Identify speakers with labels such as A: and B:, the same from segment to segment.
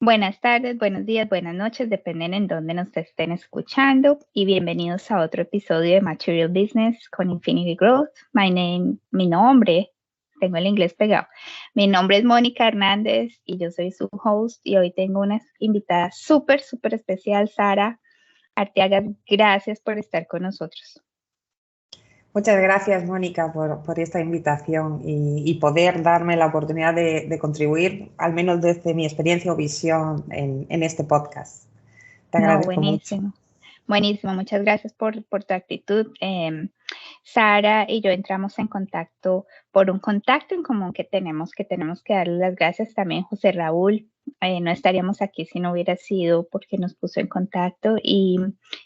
A: Buenas tardes, buenos días, buenas noches, dependen en dónde nos estén escuchando y bienvenidos a otro episodio de Material Business con Infinity Growth. Mi nombre, tengo el inglés pegado. Mi nombre es Mónica Hernández y yo soy su host y hoy tengo una invitada súper especial, Sara Arteaga. Gracias por estar con nosotros.
B: Muchas gracias, Mónica, por esta invitación y poder darme la oportunidad de contribuir, al menos desde mi experiencia o visión en este podcast. Te agradezco mucho.
A: Buenísimo, muchas gracias por tu actitud. Sara y yo entramos en contacto por un contacto en común que tenemos que darle las gracias también, José Raúl. No estaríamos aquí si no hubiera sido porque nos puso en contacto y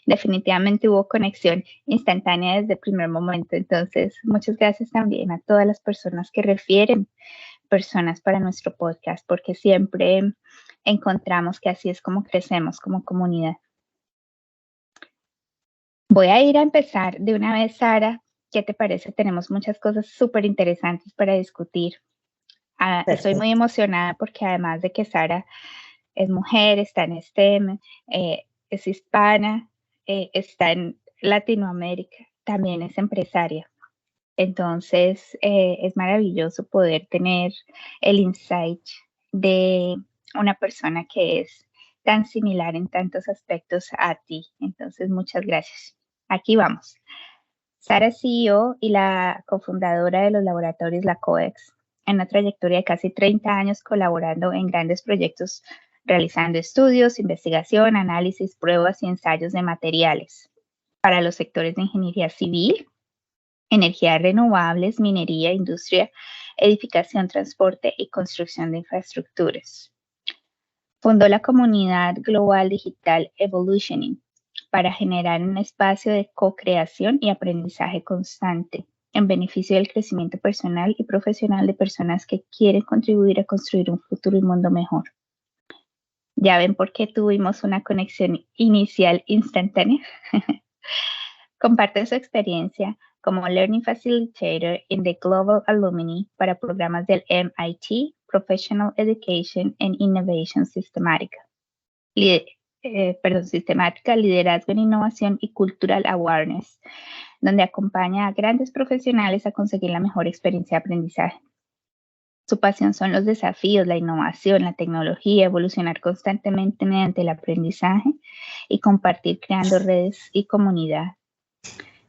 A: definitivamente hubo conexión instantánea desde el primer momento. Entonces, muchas gracias también a todas las personas que refieren personas para nuestro podcast, porque siempre encontramos que así es como crecemos como comunidad. Voy a ir a empezar de una vez, Sara. ¿Qué te parece? Tenemos muchas cosas súper interesantes para discutir. Estoy muy emocionada porque además de que Sara es mujer, está en STEM, es hispana, está en Latinoamérica, también es empresaria. Entonces, es maravilloso poder tener el insight de una persona que es tan similar en tantos aspectos a ti. Entonces, muchas gracias. Aquí vamos. Sara es CEO y la cofundadora de los laboratorios La COEX, en una trayectoria de casi 30 años colaborando en grandes proyectos, realizando estudios, investigación, análisis, pruebas y ensayos de materiales para los sectores de ingeniería civil, energías renovables, minería, industria, edificación, transporte y construcción de infraestructuras. Fundó la comunidad global digital Evolutioning para generar un espacio de co-creación y aprendizaje constante en beneficio del crecimiento personal y profesional de personas que quieren contribuir a construir un futuro y mundo mejor. Ya ven por qué tuvimos una conexión inicial instantánea. Comparten su experiencia como Learning Facilitator in the Global Alumni para programas del MIT, Professional Education and Innovation Sistemática, Liderazgo en Innovación y Cultural Awareness, donde acompaña a grandes profesionales a conseguir la mejor experiencia de aprendizaje. Su pasión son los desafíos, la innovación, la tecnología, evolucionar constantemente mediante el aprendizaje y compartir creando redes y comunidad.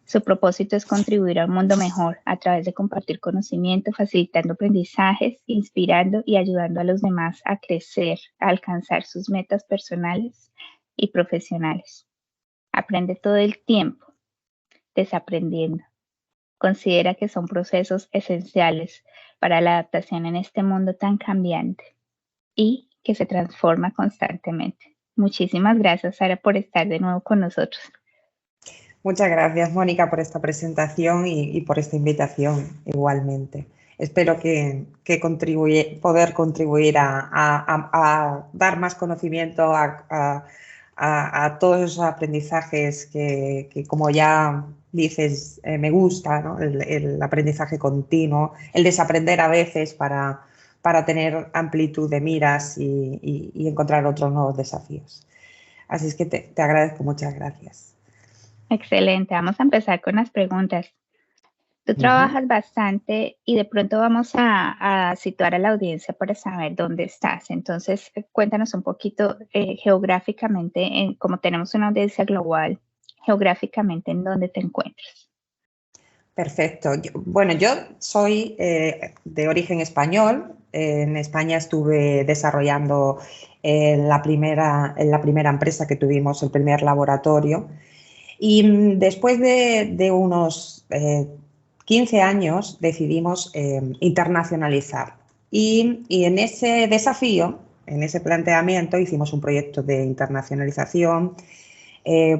A: Su propósito es contribuir a un mundo mejor a través de compartir conocimiento, facilitando aprendizajes, inspirando y ayudando a los demás a crecer, a alcanzar sus metas personales y profesionales. Aprende todo el tiempo, desaprendiendo. Considera que son procesos esenciales para la adaptación en este mundo tan cambiante y que se transforma constantemente. Muchísimas gracias, Sara, por estar de nuevo con nosotros.
B: Muchas gracias, Mónica, por esta presentación y por esta invitación igualmente. Espero que poder contribuir a dar más conocimiento a todos esos aprendizajes que como ya dices, me gusta, ¿no? El aprendizaje continuo, el desaprender a veces para tener amplitud de miras y encontrar otros nuevos desafíos. Así es que te agradezco, muchas gracias.
A: Excelente, vamos a empezar con las preguntas. Tú trabajas bastante y de pronto vamos a situar a la audiencia para saber dónde estás. Entonces, cuéntanos un poquito geográficamente, como tenemos una audiencia global, geográficamente en dónde te encuentras.
B: Perfecto. Yo soy de origen español. En España estuve desarrollando la primera empresa que tuvimos, el primer laboratorio. Y después de unos 15 años decidimos internacionalizar. Y en ese desafío, en ese planteamiento, hicimos un proyecto de internacionalización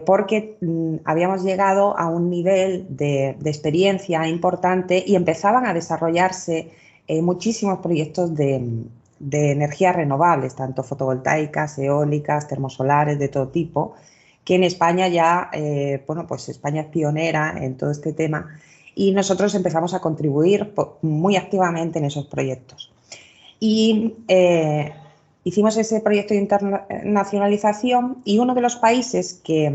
B: porque habíamos llegado a un nivel de experiencia importante y empezaban a desarrollarse muchísimos proyectos de energías renovables, tanto fotovoltaicas, eólicas, termosolares, de todo tipo, que en España ya, pues España es pionera en todo este tema y nosotros empezamos a contribuir muy activamente en esos proyectos. Y hicimos ese proyecto de internacionalización y uno de los países que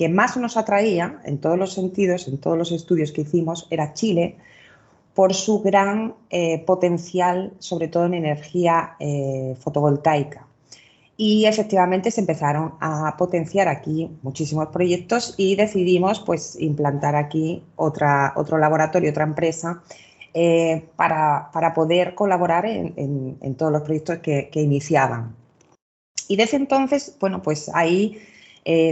B: más nos atraía en todos los sentidos, en todos los estudios que hicimos, era Chile, por su gran potencial, sobre todo en energía fotovoltaica. Y efectivamente se empezaron a potenciar aquí muchísimos proyectos y decidimos pues, implantar aquí otro laboratorio, otra empresa, para poder colaborar en todos los proyectos que iniciaban. Y desde entonces, bueno, pues ahí,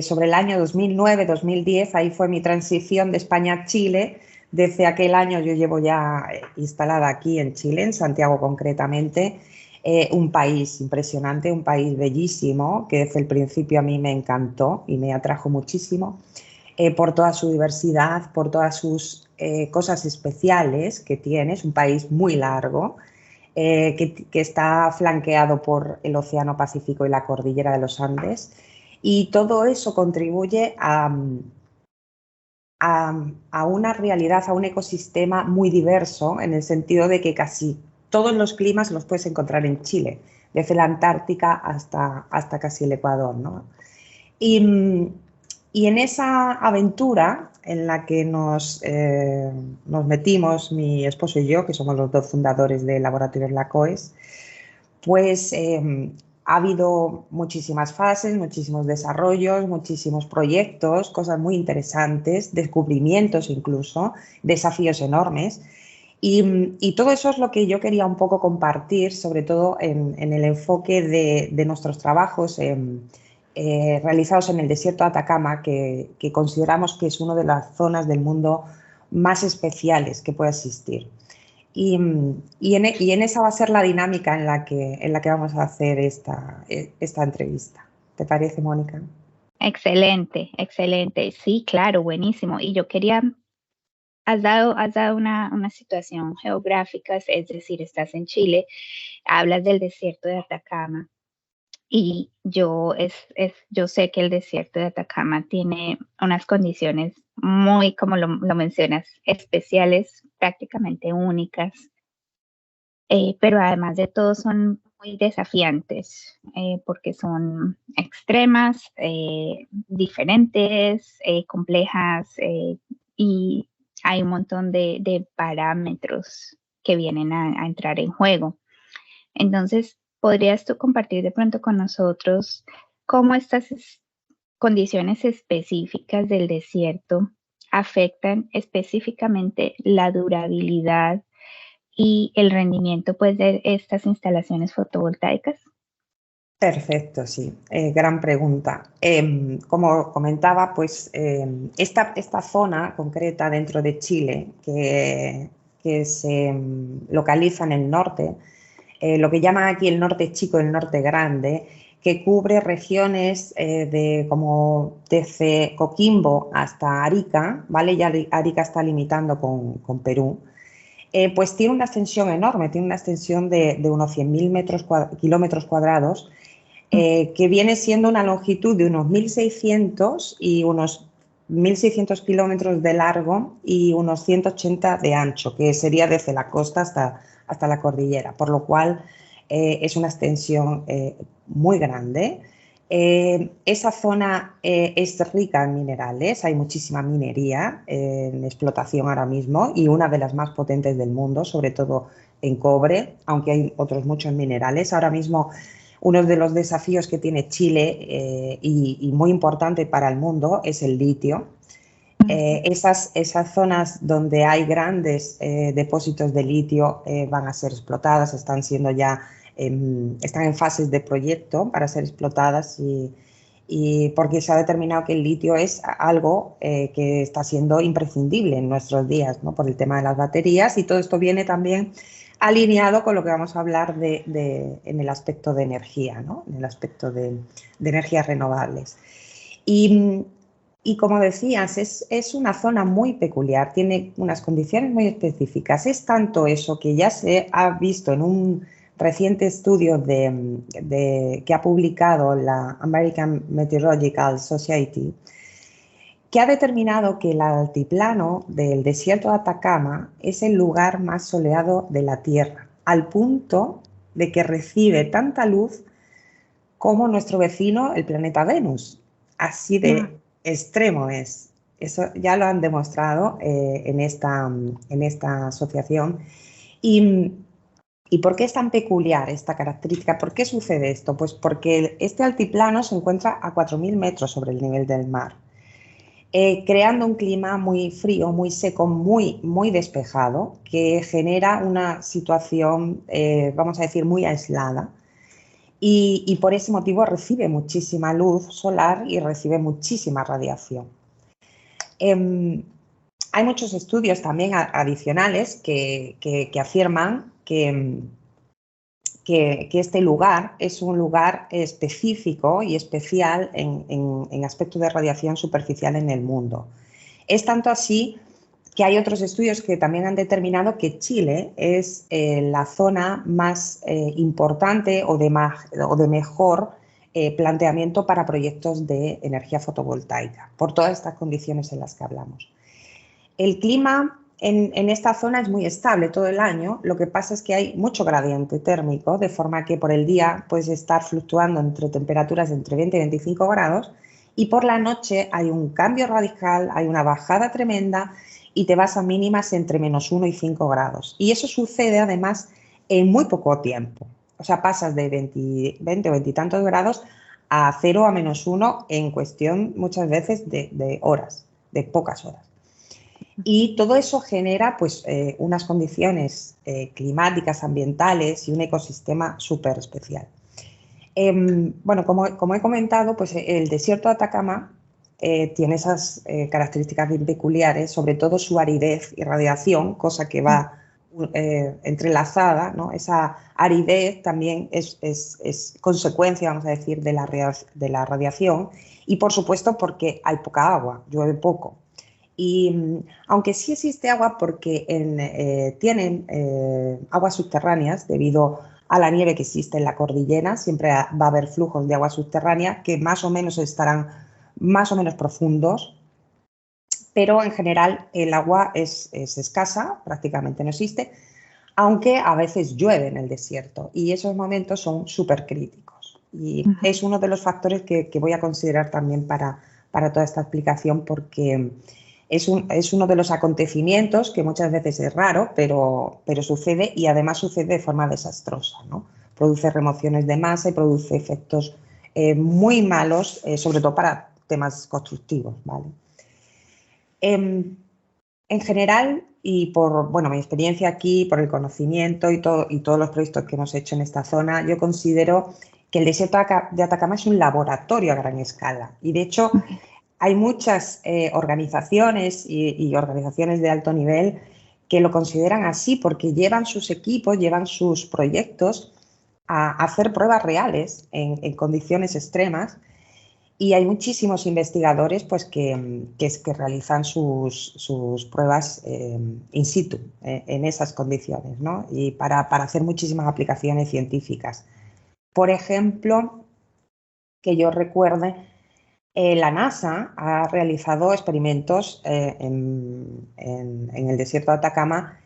B: sobre el año 2009-2010, ahí fue mi transición de España a Chile. Desde aquel año yo llevo ya instalada aquí en Chile, en Santiago concretamente, un país impresionante, un país bellísimo, que desde el principio a mí me encantó y me atrajo muchísimo, por toda su diversidad, por todas sus cosas especiales que tiene. Es un país muy largo, que está flanqueado por el Océano Pacífico y la cordillera de los Andes, y todo eso contribuye a una realidad, a un ecosistema muy diverso, en el sentido de que casi todos los climas los puedes encontrar en Chile, desde la Antártica hasta casi el Ecuador, ¿no? Y en esa aventura en la que nos metimos mi esposo y yo, que somos los dos fundadores de Laboratorios LACOES, pues ha habido muchísimas fases, muchísimos desarrollos, muchísimos proyectos, cosas muy interesantes, descubrimientos incluso, desafíos enormes. Y todo eso es lo que yo quería un poco compartir, sobre todo en el enfoque de nuestros trabajos realizados en el desierto de Atacama, que consideramos que es una de las zonas del mundo más especiales que puede existir. Y en esa va a ser la dinámica en la que vamos a hacer esta entrevista. ¿Te parece, Mónica?
A: Excelente, excelente. Sí, claro, buenísimo. Y yo quería, has dado una situación geográfica, es decir, estás en Chile, hablas del desierto de Atacama. Y yo sé que el desierto de Atacama tiene unas condiciones muy, como lo mencionas, especiales, prácticamente únicas, pero además de todo son muy desafiantes, porque son extremas, diferentes, complejas, y hay un montón de parámetros que vienen a entrar en juego. Entonces, ¿podrías tú compartir de pronto con nosotros cómo estas condiciones específicas del desierto afectan específicamente la durabilidad y el rendimiento, pues, de estas instalaciones fotovoltaicas?
B: Perfecto, sí. Gran pregunta. Como comentaba, pues esta zona concreta dentro de Chile, que se localiza en el norte, lo que llaman aquí el norte chico, el norte grande, que cubre regiones como desde Coquimbo hasta Arica, ¿vale? Ya Arica está limitando con Perú. Pues tiene una extensión enorme, tiene una extensión de unos 100.000 kilómetros cuadrados, que viene siendo una longitud de unos 1.600 y unos 1.600 kilómetros de largo y unos 180 de ancho, que sería desde la costa hasta la cordillera, por lo cual es una extensión muy grande. Esa zona es rica en minerales, hay muchísima minería en explotación ahora mismo, y una de las más potentes del mundo, sobre todo en cobre, aunque hay otros muchos minerales. Ahora mismo uno de los desafíos que tiene Chile, y muy importante para el mundo, es el litio. Esas zonas donde hay grandes depósitos de litio van a ser explotadas, están en fases de proyecto para ser explotadas, y porque se ha determinado que el litio es algo que está siendo imprescindible en nuestros días, ¿no? Por el tema de las baterías, y todo esto viene también alineado con lo que vamos a hablar en el aspecto de energía, ¿no? En el aspecto de energías renovables. Y como decías, es una zona muy peculiar, tiene unas condiciones muy específicas. Es tanto eso que ya se ha visto en un reciente estudio que ha publicado la American Meteorological Society, que ha determinado que el altiplano del desierto de Atacama es el lugar más soleado de la Tierra, al punto de que recibe tanta luz como nuestro vecino, el planeta Venus. Así de extremo es. Eso ya lo han demostrado en esta asociación. ¿Y por qué es tan peculiar esta característica? ¿Por qué sucede esto? Pues porque este altiplano se encuentra a 4.000 metros sobre el nivel del mar, creando un clima muy frío, muy seco, muy despejado, que genera una situación, vamos a decir, muy aislada. Y por ese motivo recibe muchísima luz solar y recibe muchísima radiación. Hay muchos estudios también adicionales que afirman que este lugar es un lugar específico y especial en aspecto de radiación superficial en el mundo. Es tanto así que hay otros estudios que también han determinado que Chile es la zona más importante o de mejor planteamiento para proyectos de energía fotovoltaica, por todas estas condiciones en las que hablamos. El clima en esta zona es muy estable todo el año, lo que pasa es que hay mucho gradiente térmico, de forma que por el día puedes estar fluctuando entre temperaturas de entre 20 y 25 grados, y por la noche hay un cambio radical, hay una bajada tremenda y te vas a mínimas entre -1 y 5 grados. Y eso sucede además en muy poco tiempo. O sea, pasas de 20 o 20 y tantos grados a 0 a -1 en cuestión muchas veces de horas, de pocas horas. Y todo eso genera pues, unas condiciones climáticas, ambientales y un ecosistema súper especial. Bueno, como he comentado, pues el desierto de Atacama tiene esas características bien peculiares, sobre todo su aridez y radiación, cosa que va entrelazada, ¿no? Esa aridez también es consecuencia, vamos a decir, de la radiación, y por supuesto porque hay poca agua, llueve poco. Y aunque sí existe agua porque tienen aguas subterráneas debido a la nieve que existe en la cordillera, siempre va a haber flujos de agua subterránea que más o menos estarán más o menos profundos, pero en general el agua es escasa, prácticamente no existe, aunque a veces llueve en el desierto y esos momentos son súper críticos. Y es uno de los factores que voy a considerar también para toda esta explicación, porque es uno de los acontecimientos que muchas veces es raro, pero sucede, y además sucede de forma desastrosa, ¿no? Produce remociones de masa y produce efectos muy malos, sobre todo para temas constructivos, ¿vale? En general, y por mi experiencia aquí, por el conocimiento y todos los proyectos que hemos hecho en esta zona, yo considero que el desierto de Atacama es un laboratorio a gran escala. Y de hecho, hay muchas organizaciones y organizaciones de alto nivel que lo consideran así, porque llevan sus equipos, llevan sus proyectos a hacer pruebas reales en condiciones extremas, y hay muchísimos investigadores pues, que realizan sus pruebas in situ, en esas condiciones, ¿no? Y para hacer muchísimas aplicaciones científicas. Por ejemplo, que yo recuerde, la NASA ha realizado experimentos en el desierto de Atacama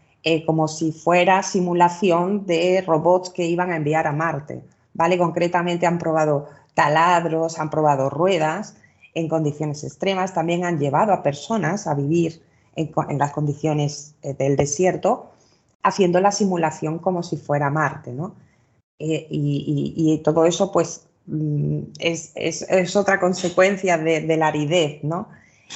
B: como si fuera simulación de robots que iban a enviar a Marte, ¿vale? Concretamente han probado taladros, han probado ruedas en condiciones extremas, también han llevado a personas a vivir en las condiciones del desierto, haciendo la simulación como si fuera Marte, ¿no? Y todo eso, pues, es otra consecuencia de la aridez, ¿no?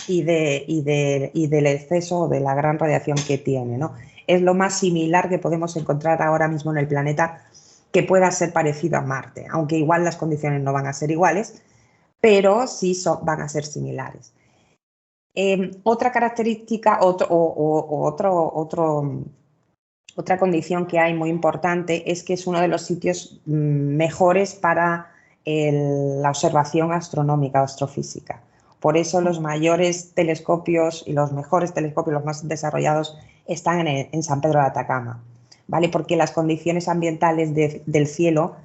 B: Y del exceso de la gran radiación que tiene, ¿no? Es lo más similar que podemos encontrar ahora mismo en el planeta que pueda ser parecido a Marte, aunque igual las condiciones no van a ser iguales, pero sí van a ser similares. Otra característica, otra condición que hay muy importante es que es uno de los sitios mejores para la observación astronómica, astrofísica. Por eso los mayores telescopios y los mejores telescopios, los más desarrollados, están en San Pedro de Atacama, ¿vale? Porque las condiciones ambientales del cielo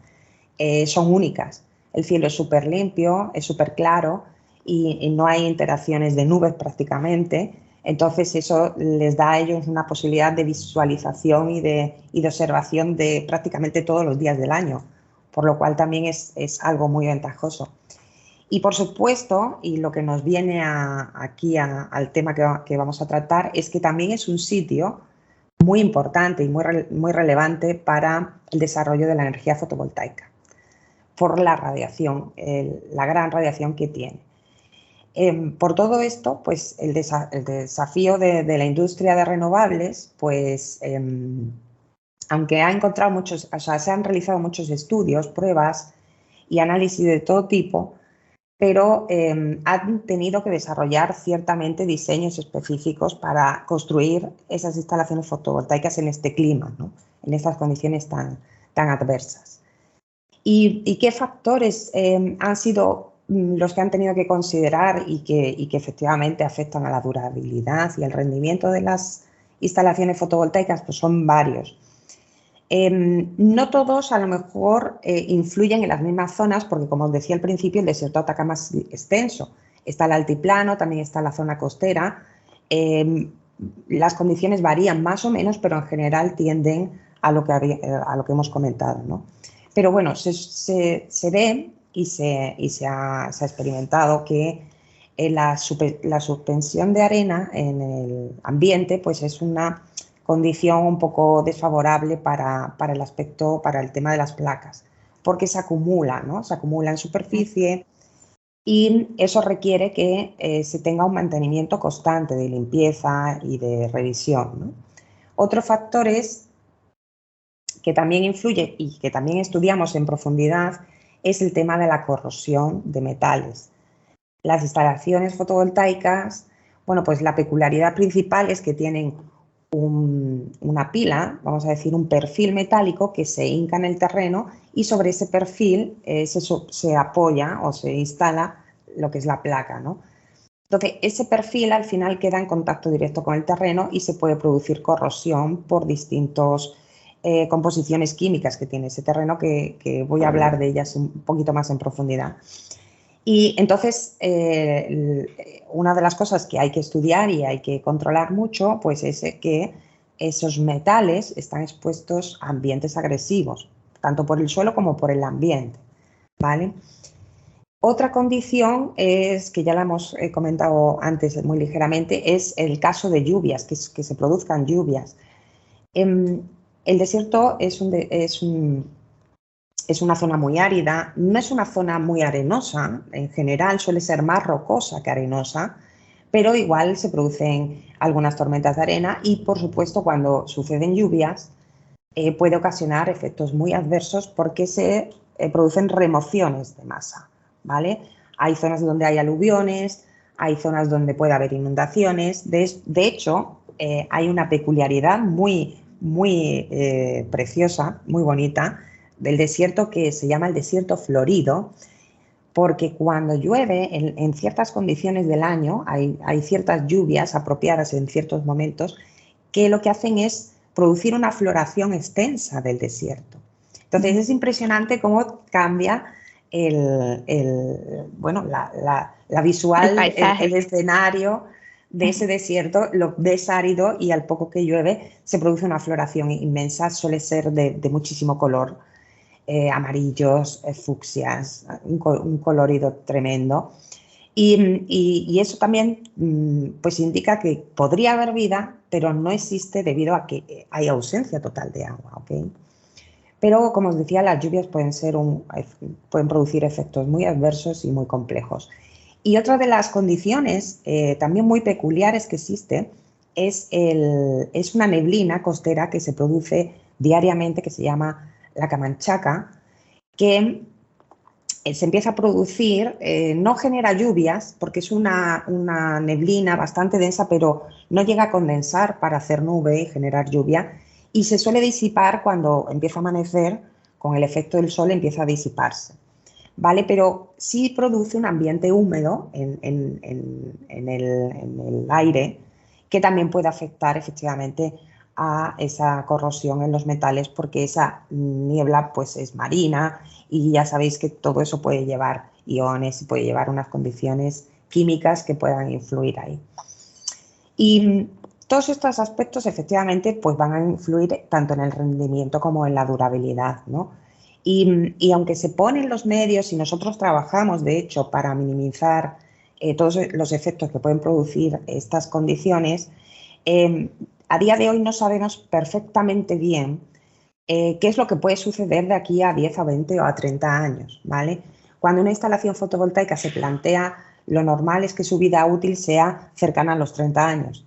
B: son únicas. El cielo es súper limpio, es súper claro y no hay interacciones de nubes prácticamente. Entonces eso les da a ellos una posibilidad de visualización y de observación de prácticamente todos los días del año, por lo cual también es algo muy ventajoso. Y por supuesto, y lo que nos viene aquí al tema que vamos a tratar, es que también es un sitio muy importante y muy relevante para el desarrollo de la energía fotovoltaica, por la radiación, la gran radiación que tiene. Por todo esto, pues el desafío de la industria de renovables, pues aunque ha encontrado muchos, o sea, se han realizado muchos estudios, pruebas y análisis de todo tipo, pero han tenido que desarrollar ciertamente diseños específicos para construir esas instalaciones fotovoltaicas en este clima, ¿no? En estas condiciones tan adversas. ¿Y qué factores han sido los que han tenido que considerar y que efectivamente afectan a la durabilidad y el rendimiento de las instalaciones fotovoltaicas? Pues son varios. No todos a lo mejor influyen en las mismas zonas porque, como os decía al principio, el desierto de Atacama es extenso. Está el altiplano, también está la zona costera. Las condiciones varían más o menos, pero en general tienden a lo que hemos comentado, ¿no? Pero bueno, se ve y se ha experimentado que la suspensión de arena en el ambiente pues es una condición un poco desfavorable para el aspecto, para el tema de las placas, porque se acumula, ¿no? Se acumula en superficie y eso requiere que se tenga un mantenimiento constante de limpieza y de revisión, ¿no? Otro factor que también influye y que también estudiamos en profundidad es el tema de la corrosión de metales. Las instalaciones fotovoltaicas, bueno, pues la peculiaridad principal es que tienen una pila, vamos a decir un perfil metálico que se hinca en el terreno y sobre ese perfil se apoya o se instala lo que es la placa, ¿no? Entonces, ese perfil al final queda en contacto directo con el terreno y se puede producir corrosión por distintas composiciones químicas que tiene ese terreno, que voy a hablar de ellas un poquito más en profundidad. Y entonces, una de las cosas que hay que estudiar y hay que controlar mucho, pues es que esos metales están expuestos a ambientes agresivos, tanto por el suelo como por el ambiente, ¿vale? Otra condición es, que ya la hemos comentado antes muy ligeramente, es el caso de lluvias, que se produzcan lluvias. El desierto es una zona muy árida, no es una zona muy arenosa, en general suele ser más rocosa que arenosa, pero igual se producen algunas tormentas de arena y, por supuesto, cuando suceden lluvias puede ocasionar efectos muy adversos porque se producen remociones de masa, ¿vale? Hay zonas donde hay aluviones, hay zonas donde puede haber inundaciones. De hecho, hay una peculiaridad muy preciosa, muy bonita, del desierto que se llama el desierto florido, porque cuando llueve en ciertas condiciones del año, hay ciertas lluvias apropiadas en ciertos momentos que lo que hacen es producir una floración extensa del desierto. Entonces es impresionante cómo cambia la visual, el escenario de ese desierto, lo ves árido y al poco que llueve se produce una floración inmensa, suele ser de muchísimo color. Amarillos, fucsias, un colorido tremendo. Y eso también pues indica que podría haber vida, pero no existe debido a que hay ausencia total de agua, ¿okay? Pero, como os decía, las lluvias pueden producir efectos muy adversos y muy complejos. Y otra de las condiciones también muy peculiares que existe es una neblina costera que se produce diariamente, que se llama la camanchaca, que se empieza a producir, no genera lluvias porque es una neblina bastante densa, pero no llega a condensar para hacer nube y generar lluvia, y se suele disipar cuando empieza a amanecer, con el efecto del sol empieza a disiparse, ¿vale? Pero sí produce un ambiente húmedo en el aire que también puede afectar efectivamente a esa corrosión en los metales, porque esa niebla pues es marina y ya sabéis que todo eso puede llevar iones y puede llevar unas condiciones químicas que puedan influir ahí. Y todos estos aspectos efectivamente pues van a influir tanto en el rendimiento como en la durabilidad, ¿no? Y aunque se ponen los medios y nosotros trabajamos, de hecho, para minimizar todos los efectos que pueden producir estas condiciones, a día de hoy no sabemos perfectamente bien qué es lo que puede suceder de aquí a 10, a 20 o a 30 años, ¿vale? Cuando una instalación fotovoltaica se plantea, lo normal es que su vida útil sea cercana a los 30 años.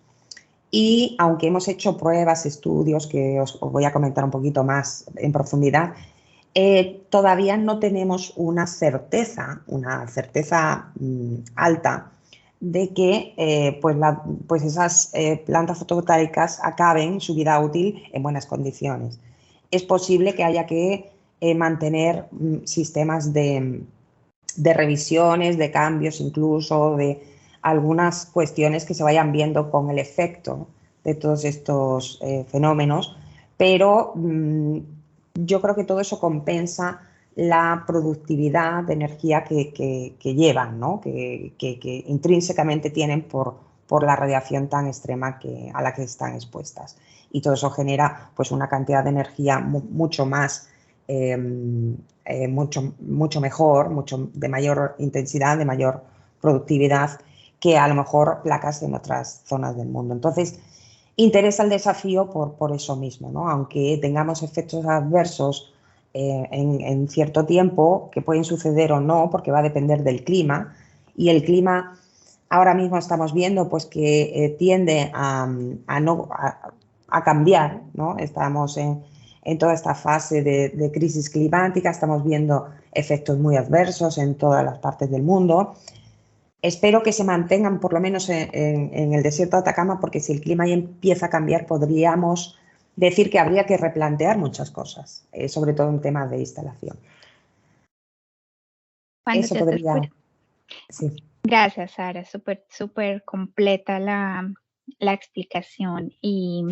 B: Y aunque hemos hecho pruebas, estudios, que os voy a comentar un poquito más en profundidad, todavía no tenemos una certeza alta de que pues esas plantas fotovoltaicas acaben su vida útil en buenas condiciones. Es posible que haya que mantener sistemas de revisiones, de cambios incluso, de algunas cuestiones que se vayan viendo con el efecto de todos estos fenómenos, pero yo creo que todo eso compensa la productividad de energía que llevan, ¿no? que intrínsecamente tienen por la radiación tan extrema a la que están expuestas. Y todo eso genera pues, una cantidad de energía mucho más, mucho mejor, de mayor intensidad, de mayor productividad que a lo mejor placas en otras zonas del mundo. Entonces, interesa el desafío por eso mismo, ¿no? Aunque tengamos efectos adversos en cierto tiempo, que pueden suceder o no, porque va a depender del clima, y el clima ahora mismo estamos viendo pues, que tiende a cambiar, ¿no? Estamos en toda esta fase de crisis climática, estamos viendo efectos muy adversos en todas las partes del mundo. Espero que se mantengan por lo menos en el desierto de Atacama, porque si el clima ya empieza a cambiar podríamos decir que habría que replantear muchas cosas, sobre todo en temas de instalación. Eso podría... Sí.
A: Gracias, Sara. Súper completa la explicación y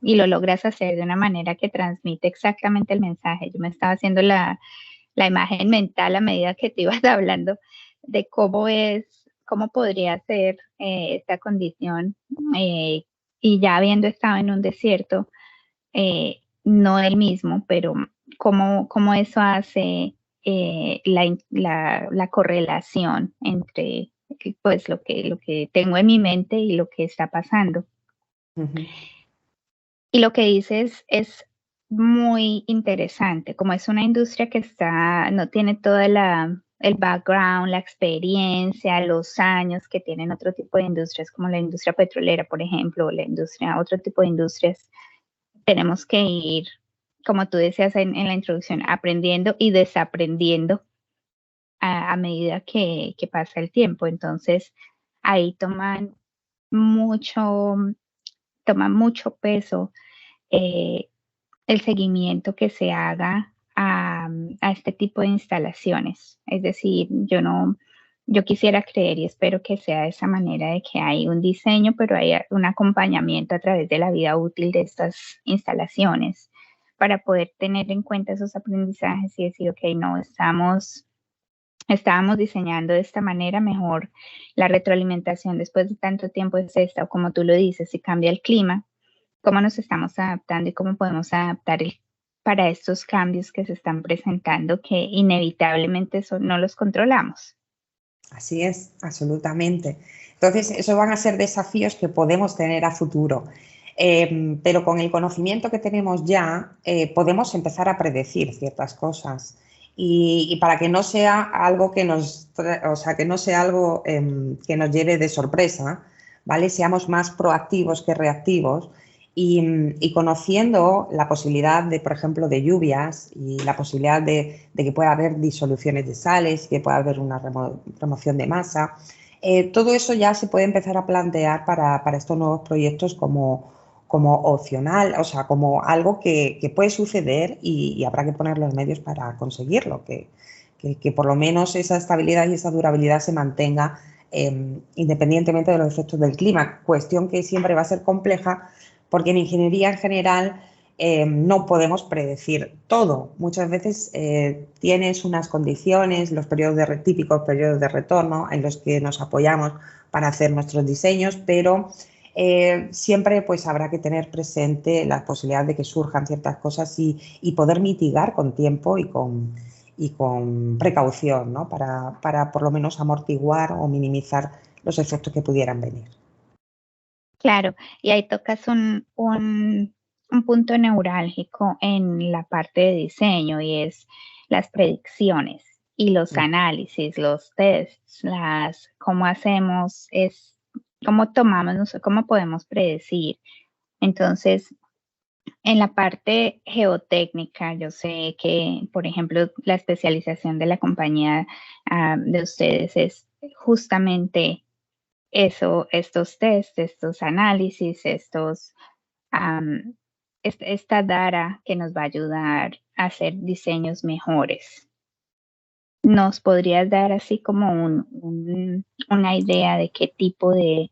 A: lo logras hacer de una manera que transmite exactamente el mensaje. Yo me estaba haciendo la imagen mental a medida que te ibas hablando de cómo podría ser esta condición, y ya habiendo estado en un desierto, no el mismo, pero cómo eso hace la correlación entre pues lo que tengo en mi mente y lo que está pasando.
B: Uh-huh.
A: Y lo que dices es muy interesante, como es una industria que no tiene todo el background, la experiencia, los años que tienen otro tipo de industrias, como la industria petrolera, por ejemplo, o otro tipo de industrias. Tenemos que ir, como tú decías en la introducción, aprendiendo y desaprendiendo a medida que pasa el tiempo. Entonces, ahí toma mucho peso el seguimiento que se haga a este tipo de instalaciones. Es decir, yo quisiera creer y espero que sea de esa manera, de que hay un diseño, pero hay un acompañamiento a través de la vida útil de estas instalaciones para poder tener en cuenta esos aprendizajes y decir, ok, no, estábamos diseñando de esta manera, mejor la retroalimentación después de tanto tiempo es esta, o como tú lo dices, si cambia el clima, cómo nos estamos adaptando y cómo podemos adaptar para estos cambios que se están presentando, que inevitablemente no los controlamos.
B: Así es, absolutamente. Entonces, esos van a ser desafíos que podemos tener a futuro. Pero con el conocimiento que tenemos ya, podemos empezar a predecir ciertas cosas. Y para que no sea algo que nos lleve de sorpresa, ¿vale? Seamos más proactivos que reactivos. Y conociendo la posibilidad de, por ejemplo, de lluvias y la posibilidad de que pueda haber disoluciones de sales, que pueda haber una remoción de masa, todo eso ya se puede empezar a plantear para estos nuevos proyectos como opcional, o sea, como algo que puede suceder y habrá que poner los medios para conseguirlo, que por lo menos esa estabilidad y esa durabilidad se mantenga independientemente de los efectos del clima, cuestión que siempre va a ser compleja, porque en ingeniería en general no podemos predecir todo. Muchas veces tienes unas condiciones, los típicos periodos de retorno en los que nos apoyamos para hacer nuestros diseños, pero Siempre pues habrá que tener presente la posibilidad de que surjan ciertas cosas y poder mitigar con tiempo y con precaución, ¿no? Para por lo menos amortiguar o minimizar los efectos que pudieran venir.
A: Claro, y ahí tocas un punto neurálgico en la parte de diseño y es las predicciones y los análisis, los tests, cómo hacemos, cómo tomamos, no sé, cómo podemos predecir. Entonces, en la parte geotécnica, yo sé que, por ejemplo, la especialización de la compañía de ustedes es justamente eso, estos tests, estos análisis, esta data que nos va a ayudar a hacer diseños mejores. ¿Nos podrías dar así como una idea de qué tipo de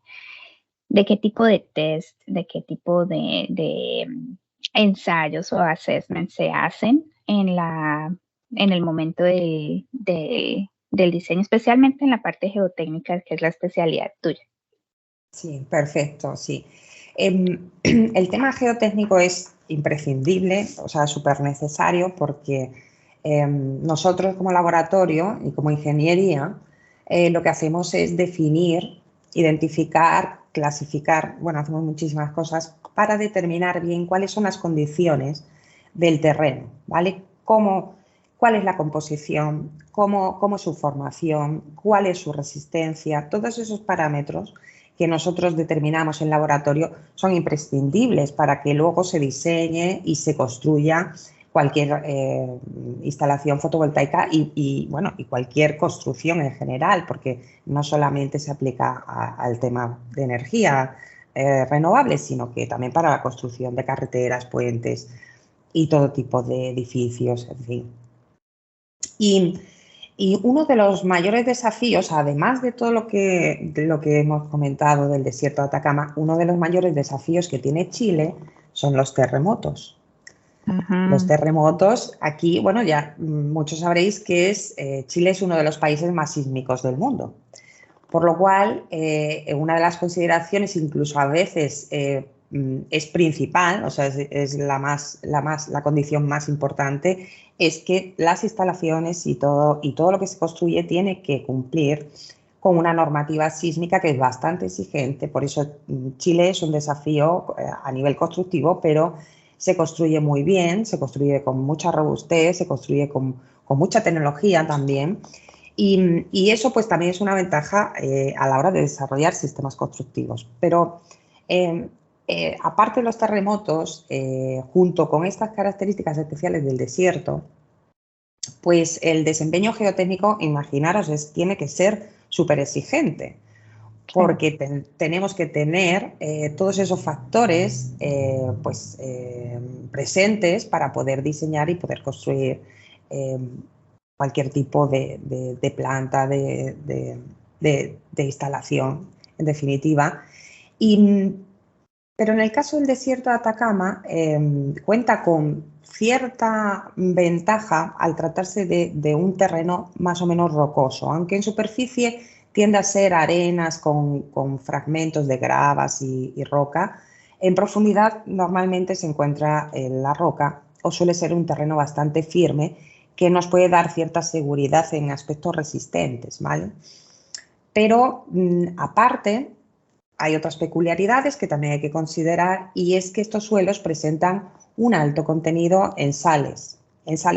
A: test, de qué tipo de ensayos o assessments se hacen en el momento del diseño, especialmente en la parte geotécnica, que es la especialidad tuya?
B: Sí, perfecto, sí. El tema geotécnico es imprescindible, o sea, súper necesario porque nosotros como laboratorio y como ingeniería lo que hacemos es definir, identificar, clasificar, bueno, hacemos muchísimas cosas para determinar bien cuáles son las condiciones del terreno, ¿vale? Cuál es la composición, cómo es su formación, cuál es su resistencia, todos esos parámetros que nosotros determinamos en laboratorio son imprescindibles para que luego se diseñe y se construya cualquier instalación fotovoltaica y cualquier construcción en general, porque no solamente se aplica al tema de energía renovable, sino que también para la construcción de carreteras, puentes y todo tipo de edificios, en fin. Y uno de los mayores desafíos, además de todo lo que hemos comentado del desierto de Atacama, uno de los mayores desafíos que tiene Chile son los terremotos. Los terremotos, aquí, bueno, ya muchos sabréis que Chile es uno de los países más sísmicos del mundo. Por lo cual, una de las consideraciones, incluso a veces es principal, o sea, es la condición más importante, es que las instalaciones y todo lo que se construye tiene que cumplir con una normativa sísmica que es bastante exigente. Por eso Chile es un desafío a nivel constructivo, pero se construye muy bien, se construye con mucha robustez, se construye con mucha tecnología también. Y eso pues también es una ventaja a la hora de desarrollar sistemas constructivos. Pero aparte de los terremotos, junto con estas características especiales del desierto, pues el desempeño geotécnico, imaginaros, tiene que ser súper exigente, porque tenemos que tener todos esos factores presentes para poder diseñar y poder construir cualquier tipo de planta, de instalación, en definitiva. Pero en el caso del desierto de Atacama, cuenta con cierta ventaja al tratarse de un terreno más o menos rocoso, aunque en superficie tiende a ser arenas con fragmentos de gravas y roca. En profundidad normalmente se encuentra la roca o suele ser un terreno bastante firme que nos puede dar cierta seguridad en aspectos resistentes, ¿vale? Pero aparte hay otras peculiaridades que también hay que considerar, y es que estos suelos presentan un alto contenido en sales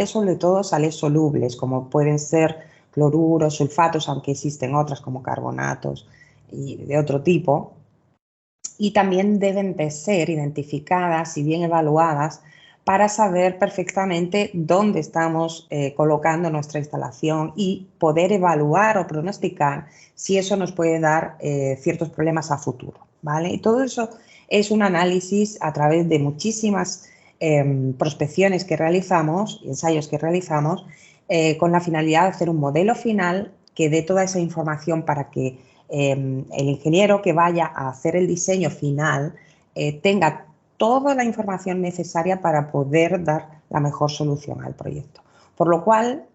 B: sobre todo sales solubles, como pueden ser cloruros, sulfatos, aunque existen otras como carbonatos y de otro tipo, y también deben de ser identificadas y bien evaluadas para saber perfectamente dónde estamos colocando nuestra instalación y poder evaluar o pronosticar si eso nos puede dar ciertos problemas a futuro, ¿vale? Y todo eso es un análisis a través de muchísimas prospecciones que realizamos, ensayos que realizamos, con la finalidad de hacer un modelo final que dé toda esa información para que el ingeniero que vaya a hacer el diseño final tenga toda la información necesaria para poder dar la mejor solución al proyecto. Por lo cual,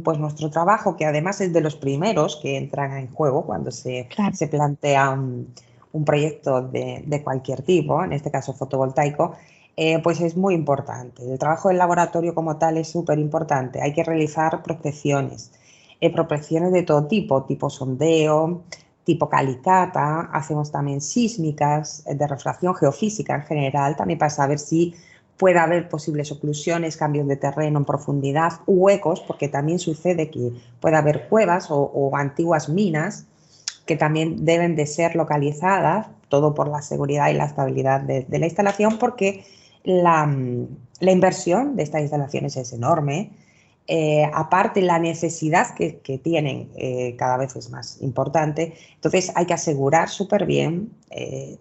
B: pues nuestro trabajo, que además es de los primeros que entran en juego cuando se plantea un proyecto de cualquier tipo, en este caso fotovoltaico, pues es muy importante. El trabajo del laboratorio como tal es súper importante. Hay que realizar prospecciones de todo tipo, tipo sondeo, tipo calicata, hacemos también sísmicas, de refracción geofísica en general, también para saber si puede haber posibles oclusiones, cambios de terreno en profundidad, huecos, porque también sucede que puede haber cuevas o antiguas minas que también deben de ser localizadas, todo por la seguridad y la estabilidad de la instalación, porque la inversión de estas instalaciones es enorme. Aparte, la necesidad que tienen cada vez es más importante. Entonces, hay que asegurar súper bien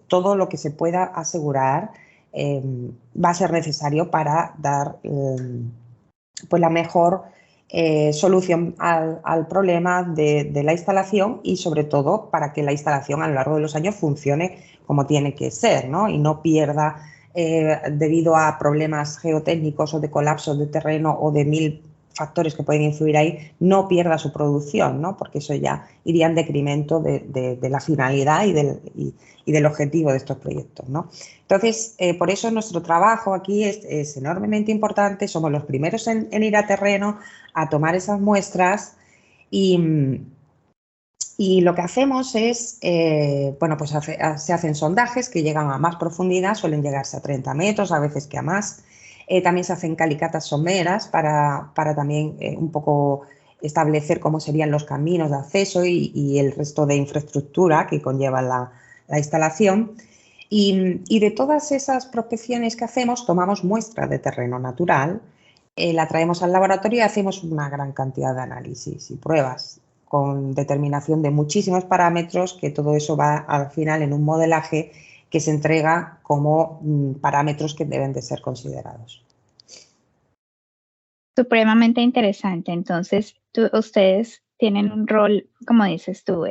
B: todo lo que se pueda asegurar. Va a ser necesario para dar pues la mejor solución al problema de la instalación y sobre todo para que la instalación a lo largo de los años funcione como tiene que ser, ¿no? Y no pierda debido a problemas geotécnicos o de colapsos de terreno o de mil factores que pueden influir ahí, no pierda su producción, ¿no? Porque eso ya iría en decremento de la finalidad y del objetivo de estos proyectos, ¿no? Entonces, por eso nuestro trabajo aquí es enormemente importante, somos los primeros en ir a terreno, a tomar esas muestras y lo que hacemos es, bueno, pues se hacen sondajes que llegan a más profundidad, suelen llegarse a 30 metros, a veces que a más. También se hacen calicatas someras para también un poco establecer cómo serían los caminos de acceso y el resto de infraestructura que conlleva la instalación. Y de todas esas prospecciones que hacemos, tomamos muestras de terreno natural, la traemos al laboratorio y hacemos una gran cantidad de análisis y pruebas con determinación de muchísimos parámetros, que todo eso va al final en un modelaje que se entrega como parámetros que deben de ser considerados.
A: Supremamente interesante. Entonces, ustedes tienen un rol, como dices tú,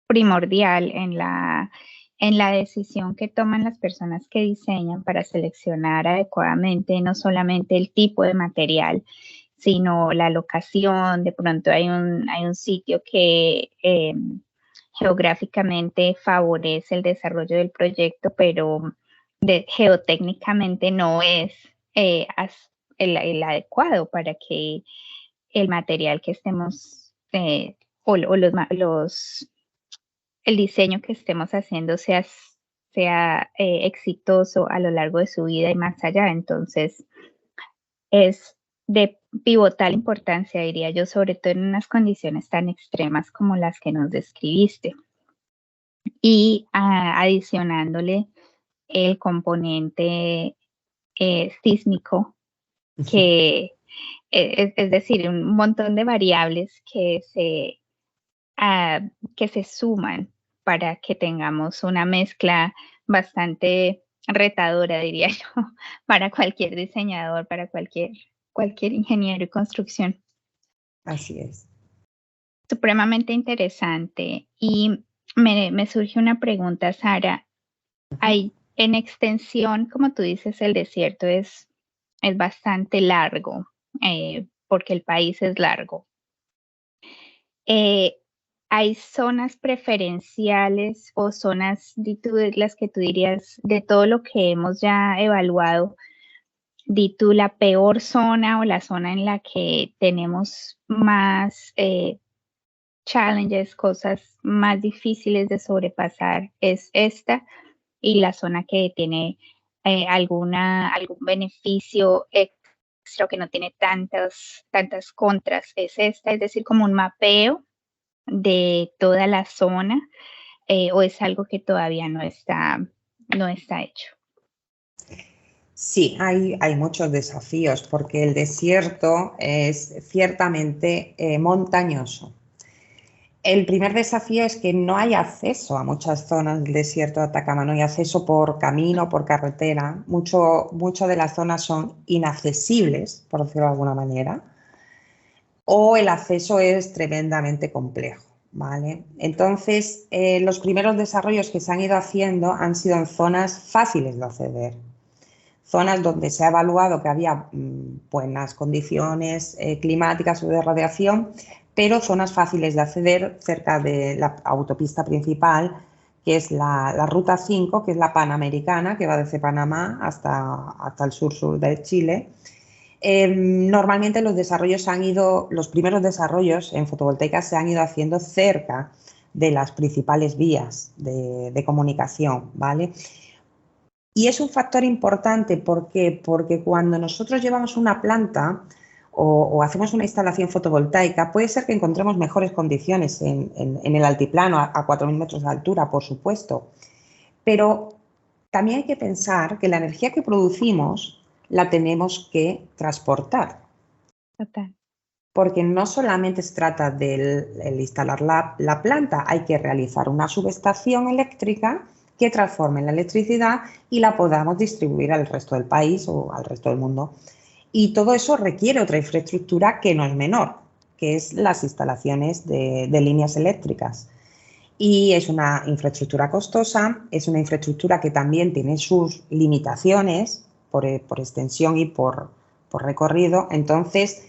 A: primordial en la decisión que toman las personas que diseñan para seleccionar adecuadamente no solamente el tipo de material, sino la locación. De pronto hay un sitio que geográficamente favorece el desarrollo del proyecto, pero geotécnicamente no es el adecuado para que el material que estemos o el diseño que estemos haciendo sea exitoso a lo largo de su vida y más allá. Entonces, es de pivotal importancia, diría yo, sobre todo en unas condiciones tan extremas como las que nos describiste. Y adicionándole el componente sísmico, que es decir, un montón de variables que se suman para que tengamos una mezcla bastante retadora, diría yo, para cualquier diseñador, para cualquier ingeniero y construcción.
B: Así es.
A: Supremamente interesante. Y me surge una pregunta, Sara. Hay en extensión, como tú dices, el desierto es bastante largo, porque el país es largo. ¿Hay zonas preferenciales o zonas, las que tú dirías, de todo lo que hemos ya evaluado, la peor zona o la zona en la que tenemos más challenges, cosas más difíciles de sobrepasar es esta, y la zona que tiene algún beneficio extra, que no tiene tantas contras, es esta? Es decir, como un mapeo de toda la zona, o es algo que todavía no está hecho.
B: Sí, hay muchos desafíos porque el desierto es ciertamente montañoso. El primer desafío es que no hay acceso a muchas zonas del desierto de Atacama, no hay acceso por camino, por carretera. Muchas de las zonas son inaccesibles, por decirlo de alguna manera, o el acceso es tremendamente complejo, ¿vale? Entonces, los primeros desarrollos que se han ido haciendo han sido en zonas fáciles de acceder. Zonas donde se ha evaluado que había buenas condiciones climáticas o de radiación, pero zonas fáciles de acceder cerca de la autopista principal, que es la Ruta 5, que es la Panamericana, que va desde Panamá hasta el sur de Chile. Normalmente los primeros desarrollos en fotovoltaica se han ido haciendo cerca de las principales vías de comunicación, ¿vale? Y es un factor importante, ¿por qué? Porque cuando nosotros llevamos una planta o hacemos una instalación fotovoltaica, puede ser que encontremos mejores condiciones en el altiplano, a 4.000 metros de altura, por supuesto, pero también hay que pensar que la energía que producimos la tenemos que transportar.
A: Total.
B: Porque no solamente se trata de instalar la planta, hay que realizar una subestación eléctrica que transforme la electricidad y la podamos distribuir al resto del país o al resto del mundo. Y todo eso requiere otra infraestructura que no es menor, que es las instalaciones de líneas eléctricas. Y es una infraestructura costosa, es una infraestructura que también tiene sus limitaciones por extensión y por recorrido. Entonces,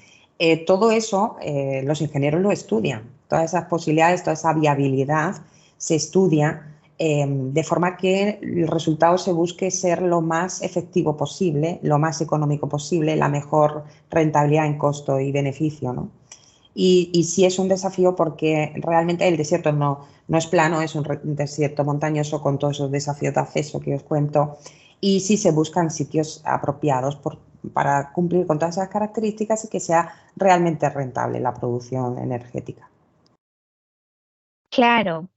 B: todo eso los ingenieros lo estudian. Todas esas posibilidades, toda esa viabilidad se estudia de forma que el resultado se busque ser lo más efectivo posible, lo más económico posible, la mejor rentabilidad en costo y beneficio, ¿no? Y sí es un desafío porque realmente el desierto no es plano, es un desierto montañoso con todos esos desafíos de acceso que os cuento, y sí se buscan sitios apropiados para cumplir con todas esas características y que sea realmente rentable la producción energética.
A: Claro,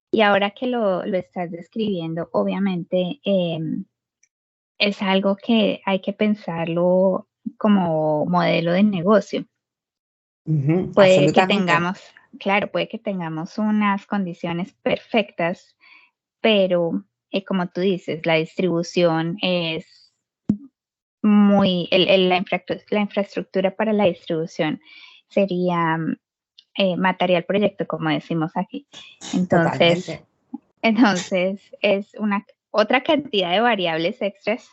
A: y ahora que lo estás describiendo, obviamente es algo que hay que pensarlo como modelo de negocio. Puede que
B: Absolutamente.
A: tengamos, claro, puede que tengamos unas condiciones perfectas, pero como tú dices, la distribución es muy, la infraestructura para la distribución sería material proyecto, como decimos aquí. Entonces,
B: Totalmente.
A: entonces es una otra cantidad de variables extras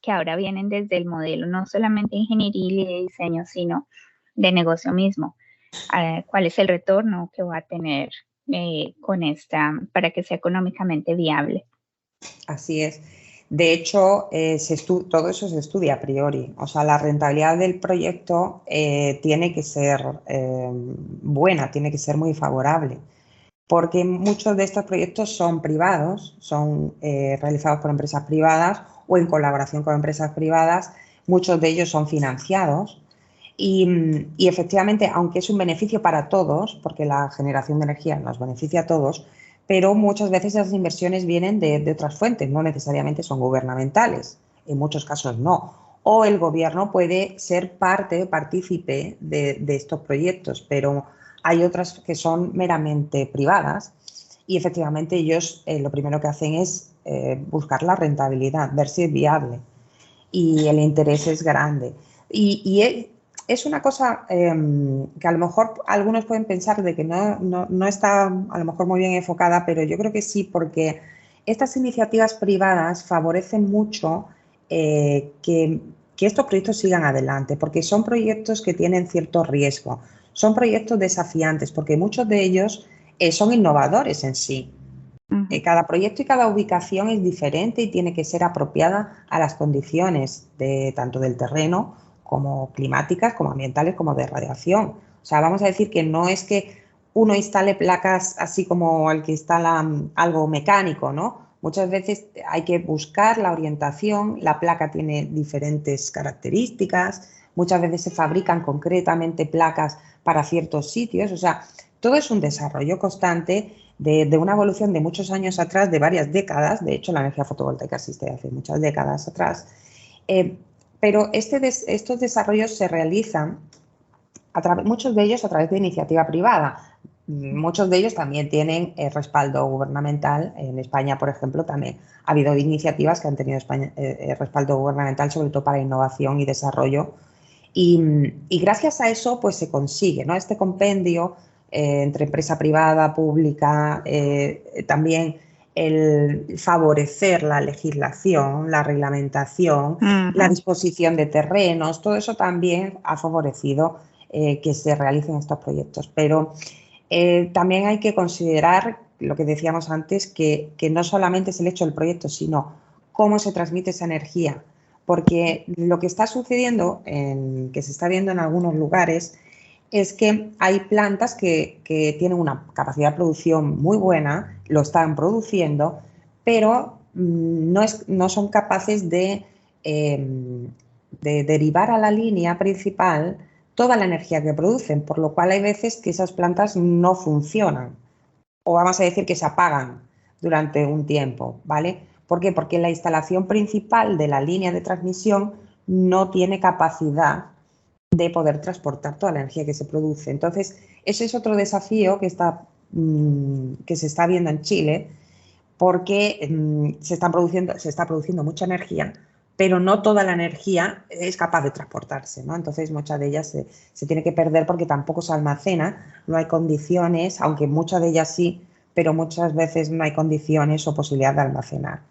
A: que ahora vienen desde el modelo, no solamente ingeniería y de diseño, sino de negocio mismo. ¿Cuál es el retorno que va a tener con esta para que sea económicamente viable?
B: Así es. De hecho, todo eso se estudia a priori. O sea, la rentabilidad del proyecto tiene que ser buena, tiene que ser muy favorable, porque muchos de estos proyectos son privados, son realizados por empresas privadas o en colaboración con empresas privadas. Muchos de ellos son financiados y efectivamente, aunque es un beneficio para todos, porque la generación de energía nos beneficia a todos, pero muchas veces esas inversiones vienen de otras fuentes, no necesariamente son gubernamentales, en muchos casos no. O el gobierno puede ser partícipe de estos proyectos, pero hay otras que son meramente privadas y efectivamente ellos lo primero que hacen es buscar la rentabilidad, ver si es viable y el interés es grande. Y es una cosa que a lo mejor algunos pueden pensar de que no está a lo mejor muy bien enfocada, pero yo creo que sí, porque estas iniciativas privadas favorecen mucho que estos proyectos sigan adelante, porque son proyectos que tienen cierto riesgo, son proyectos desafiantes, porque muchos de ellos son innovadores en sí. Cada proyecto y cada ubicación es diferente y tiene que ser apropiada a las condiciones tanto del terreno como climáticas, como ambientales, como de radiación. O sea, vamos a decir que no es que uno instale placas así como el que instala algo mecánico, ¿no? Muchas veces hay que buscar la orientación, la placa tiene diferentes características, muchas veces se fabrican concretamente placas para ciertos sitios, o sea, todo es un desarrollo constante de una evolución de muchos años atrás, de varias décadas. De hecho, la energía fotovoltaica existe hace muchas décadas atrás, pero estos desarrollos se realizan, muchos de ellos a través de iniciativa privada. Muchos de ellos también tienen respaldo gubernamental. En España, por ejemplo, también ha habido iniciativas que han tenido respaldo gubernamental, sobre todo para innovación y desarrollo. Y gracias a eso pues se consigue, ¿no? Este compendio entre empresa privada, pública, también el favorecer la legislación, la reglamentación, la disposición de terrenos, todo eso también ha favorecido que se realicen estos proyectos. Pero también hay que considerar lo que decíamos antes, que no solamente es el hecho del proyecto, sino cómo se transmite esa energía. Porque lo que está sucediendo, que se está viendo en algunos lugares, es que hay plantas que tienen una capacidad de producción muy buena, lo están produciendo, pero no son capaces de derivar a la línea principal toda la energía que producen, por lo cual hay veces que esas plantas no funcionan, o vamos a decir que se apagan durante un tiempo, ¿vale? ¿Por qué? Porque la instalación principal de la línea de transmisión no tiene capacidad de poder transportar toda la energía que se produce. Entonces, ese es otro desafío que se está viendo en Chile, porque se está produciendo mucha energía, pero no toda la energía es capaz de transportarse, ¿no? Entonces, mucha de ellas se tiene que perder porque tampoco se almacena, no hay condiciones, aunque muchas de ellas sí, pero muchas veces no hay condiciones o posibilidad de almacenar.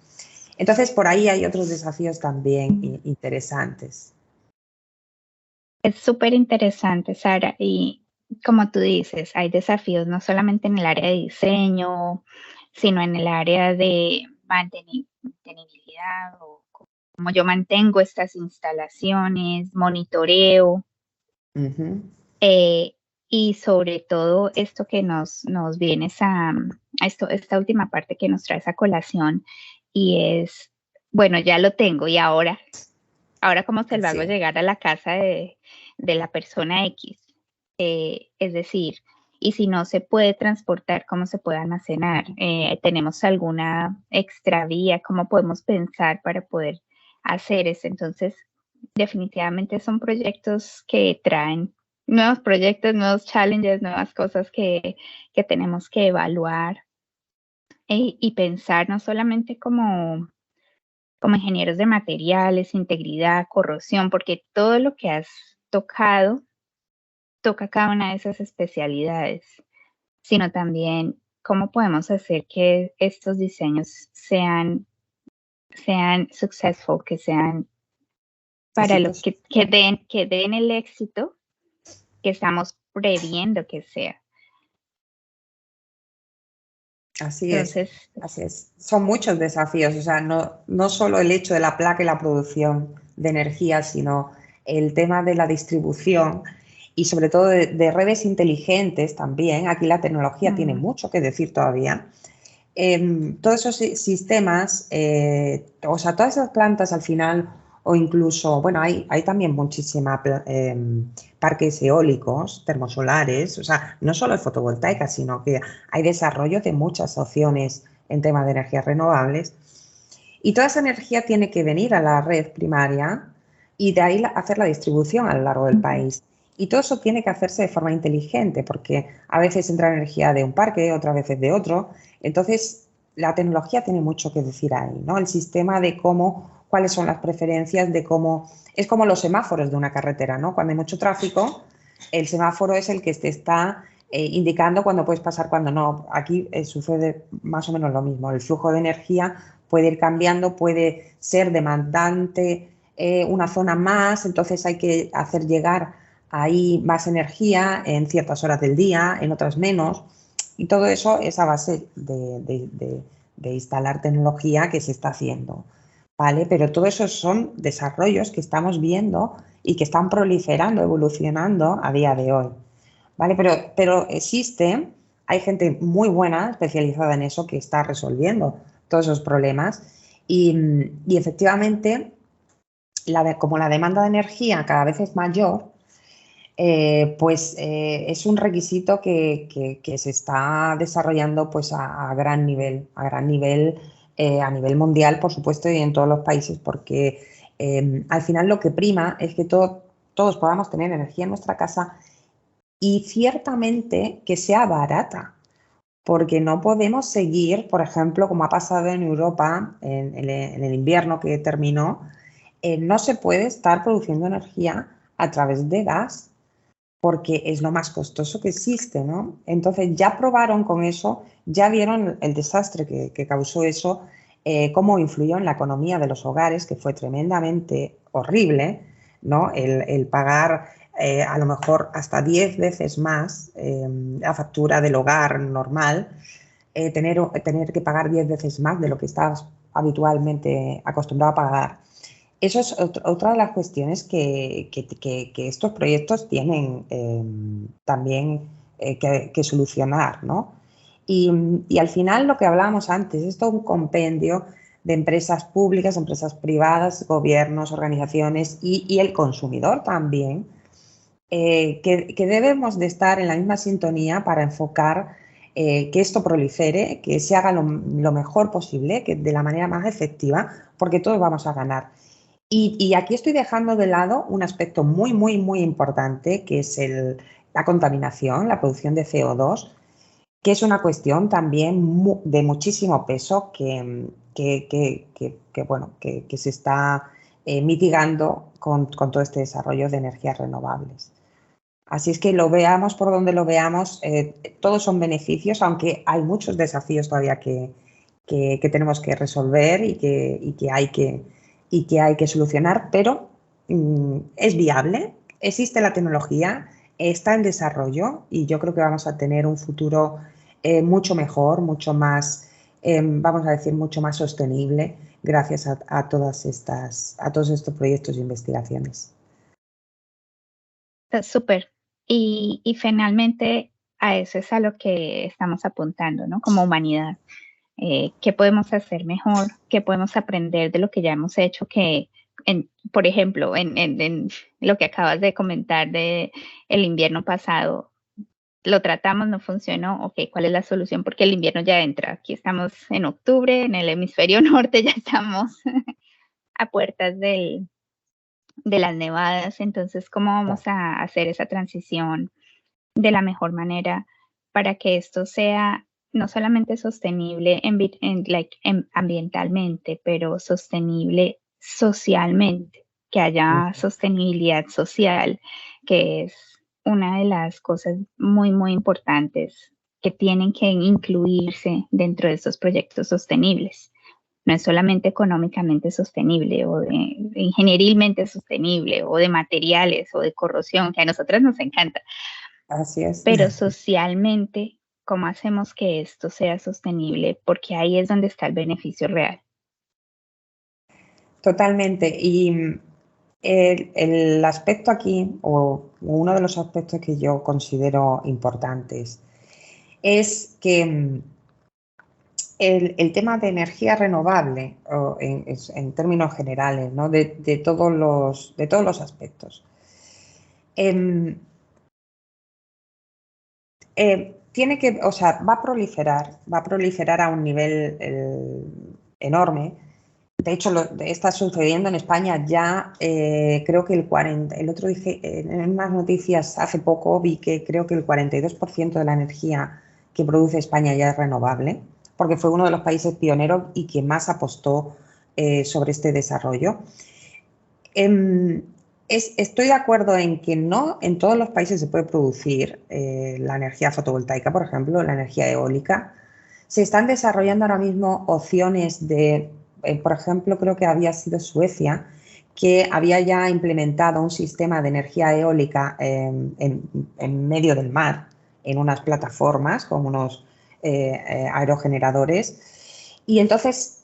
B: Entonces, por ahí hay otros desafíos también interesantes.
A: Es súper interesante, Sara, y como tú dices, hay desafíos no solamente en el área de diseño, sino en el área de mantenibilidad o cómo yo mantengo estas instalaciones, monitoreo, y sobre todo esto que nos vienes esta última parte que nos traes a colación, y es, bueno, ya lo tengo, y ahora cómo se lo hago llegar a la casa de la persona X. Es decir, y si no se puede transportar, ¿cómo se puede almacenar? ¿Tenemos alguna extra vía? ¿Cómo podemos pensar para poder hacer eso? Entonces, definitivamente son proyectos que traen nuevos proyectos, nuevos challenges, nuevas cosas que tenemos que evaluar y pensar no solamente como ingenieros de materiales, integridad, corrosión, porque todo lo que has tocado toca cada una de esas especialidades, sino también cómo podemos hacer que estos diseños sean successful, que sean para los que den el éxito que estamos previendo que sea.
B: Así es. Son muchos desafíos, o sea, no solo el hecho de la placa y la producción de energía, sino el tema de la distribución y sobre todo de redes inteligentes también. Aquí la tecnología tiene mucho que decir todavía. Todos esos sistemas, o sea, todas esas plantas al final, o incluso, bueno, hay también muchísimas parques eólicos, termosolares, o sea, no solo es fotovoltaica, sino que hay desarrollo de muchas opciones en temas de energías renovables. Y toda esa energía tiene que venir a la red primaria y de ahí hacer la distribución a lo largo del país. Y todo eso tiene que hacerse de forma inteligente, porque a veces entra energía de un parque, otras veces de otro. Entonces, la tecnología tiene mucho que decir ahí, ¿no? El sistema de cuáles son las preferencias, es como los semáforos de una carretera, ¿no? Cuando hay mucho tráfico, el semáforo es el que te está indicando cuándo puedes pasar, cuándo no. Aquí sucede más o menos lo mismo. El flujo de energía puede ir cambiando, puede ser demandante una zona más, entonces hay que hacer llegar ahí más energía en ciertas horas del día, en otras menos, y todo eso es a base de instalar tecnología que se está haciendo, ¿vale? Pero todo eso son desarrollos que estamos viendo y que están proliferando, evolucionando a día de hoy, ¿vale? Pero hay gente muy buena especializada en eso que está resolviendo todos esos problemas y efectivamente, como la demanda de energía cada vez es mayor, es un requisito que se está desarrollando pues a gran nivel, a nivel mundial, por supuesto, y en todos los países, porque al final lo que prima es que todos podamos tener energía en nuestra casa y ciertamente que sea barata, porque no podemos seguir, por ejemplo, como ha pasado en Europa en el invierno que terminó, no se puede estar produciendo energía a través de gas, porque es lo más costoso que existe, ¿no? Entonces ya probaron con eso, ya vieron el desastre que causó eso, cómo influyó en la economía de los hogares, que fue tremendamente horrible, ¿no? El pagar a lo mejor hasta 10 veces más la factura del hogar normal, tener que pagar 10 veces más de lo que estás habitualmente acostumbrado a pagar. Eso es otra de las cuestiones que estos proyectos tienen también que solucionar, ¿no? Y al final lo que hablábamos antes, es todo un compendio de empresas públicas, empresas privadas, gobiernos, organizaciones y el consumidor también, que debemos de estar en la misma sintonía para enfocar que esto prolifere, que se haga lo mejor posible, que de la manera más efectiva, porque todos vamos a ganar. Y aquí estoy dejando de lado un aspecto muy, muy, muy importante, que es la contaminación, la producción de CO2, que es una cuestión también de muchísimo peso que se está mitigando con todo este desarrollo de energías renovables. Así es que lo veamos por donde lo veamos, todos son beneficios, aunque hay muchos desafíos todavía que tenemos que resolver y que hay que solucionar, pero es viable, existe la tecnología, está en desarrollo y yo creo que vamos a tener un futuro mucho mejor, mucho más, vamos a decir, mucho más sostenible gracias a todos estos proyectos de investigaciones.
A: Súper. Y finalmente a eso es a lo que estamos apuntando, ¿no? Como humanidad. ¿Qué podemos hacer mejor? ¿Qué podemos aprender de lo que ya hemos hecho? Por ejemplo, en lo que acabas de comentar de el invierno pasado, lo tratamos, no funcionó, ok, ¿cuál es la solución? Porque el invierno ya entra. Aquí estamos en octubre, en el hemisferio norte ya estamos a puertas de las nevadas, entonces, ¿cómo vamos a hacer esa transición de la mejor manera para que esto sea no solamente sostenible ambientalmente, pero sostenible socialmente, que haya sostenibilidad social, que es una de las cosas muy, muy importantes que tienen que incluirse dentro de estos proyectos sostenibles? No es solamente económicamente sostenible o ingenierilmente sostenible o de materiales o de corrosión, que a nosotras nos encanta.
B: Así es.
A: Pero socialmente, ¿cómo hacemos que esto sea sostenible? Porque ahí es donde está el beneficio real.
B: Totalmente. Y el aspecto aquí, o uno de los aspectos que yo considero importantes, es que el tema de energía renovable, en términos generales, ¿no? de todos los aspectos, tiene que, o sea, va a proliferar a un nivel enorme. De hecho, está sucediendo en España ya, creo que el otro dije, en unas noticias hace poco vi que creo que el 42% de la energía que produce España ya es renovable, porque fue uno de los países pioneros y que más apostó sobre este desarrollo. Estoy de acuerdo en que no en todos los países se puede producir la energía fotovoltaica, por ejemplo, la energía eólica. Se están desarrollando ahora mismo opciones de, por ejemplo, creo que había sido Suecia, que había ya implementado un sistema de energía eólica en medio del mar, en unas plataformas con unos aerogeneradores. Y entonces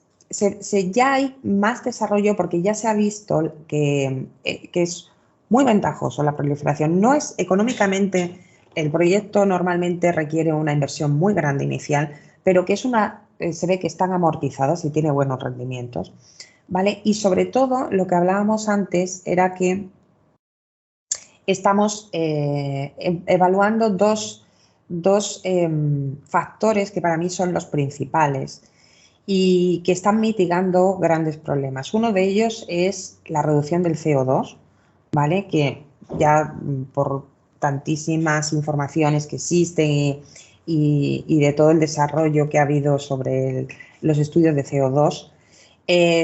B: ya hay más desarrollo porque ya se ha visto que es muy ventajoso la proliferación. No es económicamente, el proyecto normalmente requiere una inversión muy grande inicial, pero que se ve que están amortizados y tiene buenos rendimientos, ¿vale? Y sobre todo, lo que hablábamos antes era que estamos evaluando dos factores que para mí son los principales y que están mitigando grandes problemas. Uno de ellos es la reducción del CO2, ¿vale? Que ya por tantísimas informaciones que existen y de todo el desarrollo que ha habido sobre los estudios de CO2,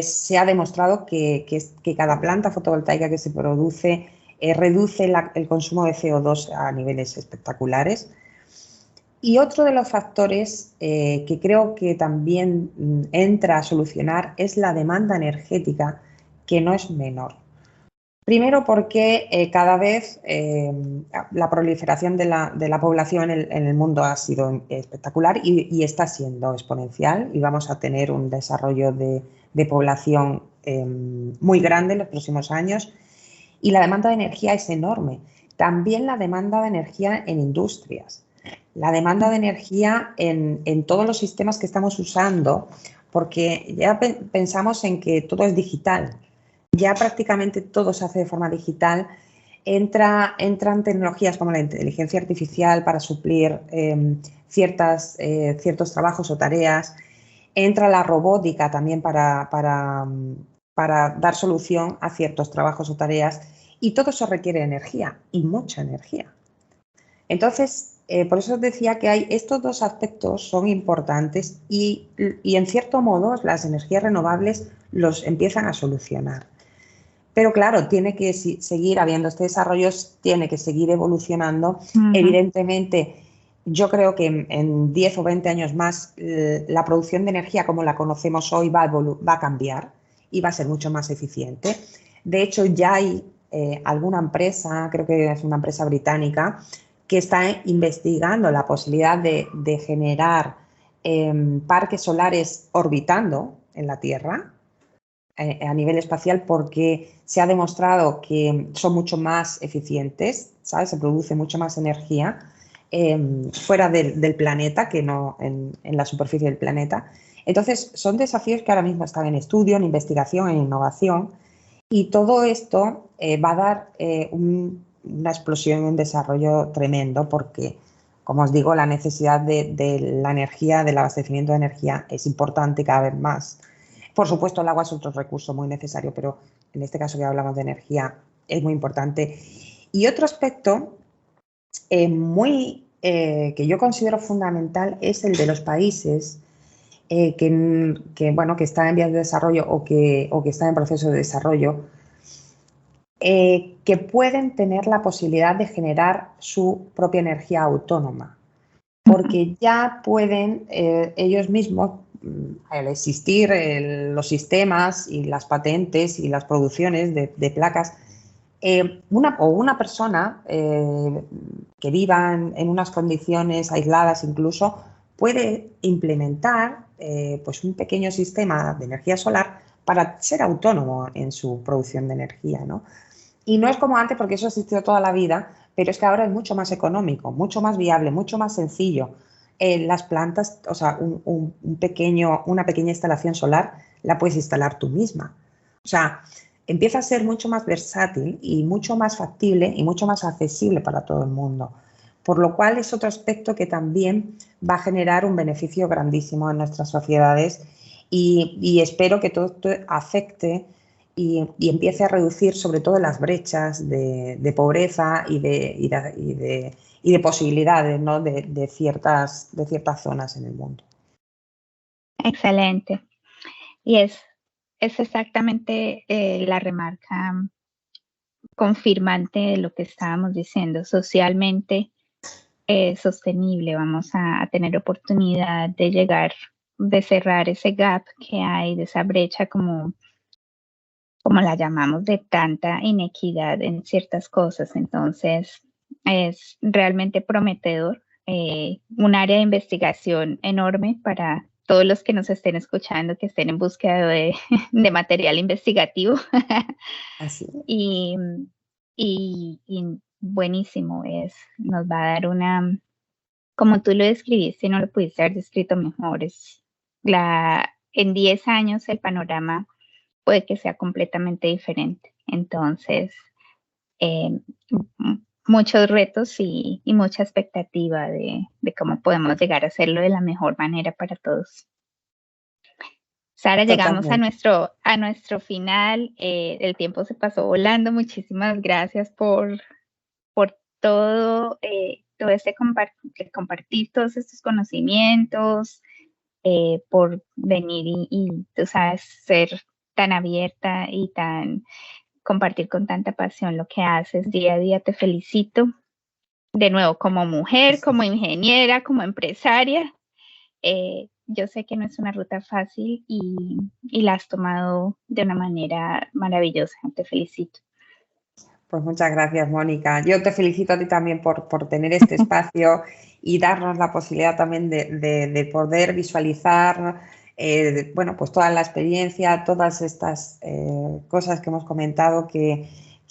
B: se ha demostrado que cada planta fotovoltaica que se produce reduce el consumo de CO2 a niveles espectaculares. Y otro de los factores que creo que también entra a solucionar es la demanda energética, que no es menor. Primero porque cada vez la proliferación de la población en el mundo ha sido espectacular y está siendo exponencial, y vamos a tener un desarrollo de población muy grande en los próximos años, y la demanda de energía es enorme. También la demanda de energía en industrias, la demanda de energía en todos los sistemas que estamos usando, porque ya pensamos en que todo es digital. Ya prácticamente todo se hace de forma digital. Entran tecnologías como la inteligencia artificial para suplir ciertos trabajos o tareas. Entra la robótica también para dar solución a ciertos trabajos o tareas. Y todo eso requiere energía, y mucha energía. Entonces, por eso os decía que estos dos aspectos son importantes y en cierto modo las energías renovables los empiezan a solucionar. Pero claro, tiene que seguir habiendo este desarrollo, tiene que seguir evolucionando. Evidentemente, yo creo que en 10 o 20 años más la producción de energía como la conocemos hoy va a cambiar y va a ser mucho más eficiente. De hecho, ya hay alguna empresa, creo que es una empresa británica, que está investigando la posibilidad de generar parques solares orbitando en la Tierra a nivel espacial, porque se ha demostrado que son mucho más eficientes, ¿sabes? Se produce mucho más energía fuera del planeta que no en la superficie del planeta. Entonces, son desafíos que ahora mismo están en estudio, en investigación, en innovación, y todo esto va a dar una explosión y un desarrollo tremendo, porque, como os digo, la necesidad de la energía, del abastecimiento de energía es importante cada vez más. Por supuesto, el agua es otro recurso muy necesario, pero en este caso que hablamos de energía es muy importante. Y otro aspecto que yo considero fundamental es el de los países que están en vías de desarrollo o que están en proceso de desarrollo, que pueden tener la posibilidad de generar su propia energía autónoma, porque ya pueden ellos mismos, al existir los sistemas y las patentes y las producciones de placas, una persona que viva en unas condiciones aisladas incluso, puede implementar pues un pequeño sistema de energía solar para ser autónomo en su producción de energía, ¿no? Y no es como antes, porque eso ha existido toda la vida, pero es que ahora es mucho más económico, mucho más viable, mucho más sencillo. Las plantas, o sea, una pequeña instalación solar la puedes instalar tú misma. O sea, empieza a ser mucho más versátil y mucho más factible y mucho más accesible para todo el mundo. Por lo cual es otro aspecto que también va a generar un beneficio grandísimo en nuestras sociedades, y espero que todo esto afecte y empiece a reducir sobre todo las brechas de pobreza y de posibilidades, ¿no? de ciertas zonas en el mundo.
A: Excelente. Y es exactamente la remarca confirmante de lo que estábamos diciendo. Socialmente sostenible, vamos a tener oportunidad de llegar, de cerrar ese gap que hay, de esa brecha como la llamamos, de tanta inequidad en ciertas cosas. Entonces, es realmente prometedor, un área de investigación enorme para todos los que nos estén escuchando, que estén en búsqueda de material investigativo.
B: Así.
A: Y buenísimo, nos va a dar una, como tú lo describiste, no lo pudiste haber descrito mejor, en 10 años el panorama puede que sea completamente diferente. Entonces, muchos retos y mucha expectativa de cómo podemos llegar a hacerlo de la mejor manera para todos. Sara, llegamos a nuestro final. El tiempo se pasó volando. Muchísimas gracias por todo, compartir todos estos conocimientos, por venir y tú sabes, ser tan abierta y compartir con tanta pasión lo que haces día a día. Te felicito de nuevo como mujer, como ingeniera, como empresaria. Yo sé que no es una ruta fácil y la has tomado de una manera maravillosa. Te felicito.
B: Pues muchas gracias, Mónica. Yo te felicito a ti también por tener este espacio y darnos la posibilidad también de poder visualizar, bueno, pues toda la experiencia, todas estas cosas que hemos comentado que